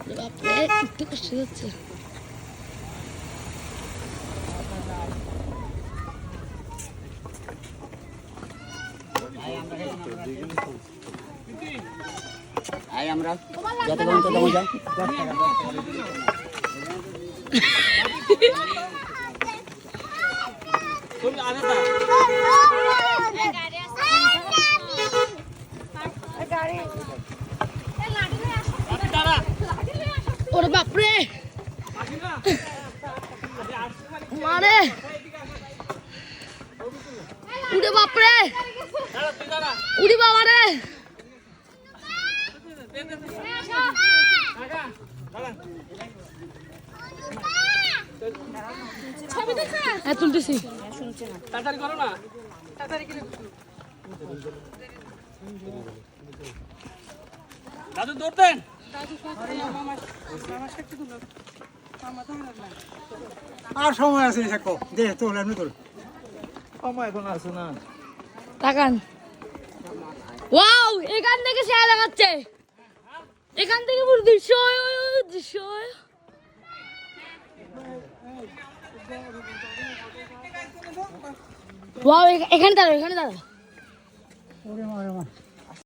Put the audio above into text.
বাপরে একটু কষ্ট হচ্ছে। আমরা যত পর্যন্ত মজা ওরে বাপরে মারে উড়ে বাপরে উড়ি বাবা রে হ্যাঁ তুলতেছি তাড়াতাড়ি করো না তাড়াতাড়ি করে দাদু দৌড়তেন আর সময় আছে দে তোল এমনি তোল সময় এখন আছে না তাকান ওয়াও এখান থেকে ছায়া লাগাচ্ছে এখান থেকে পুরো দৃশ্য দৃশ্য ওয়াও এখানে দাঁড়াও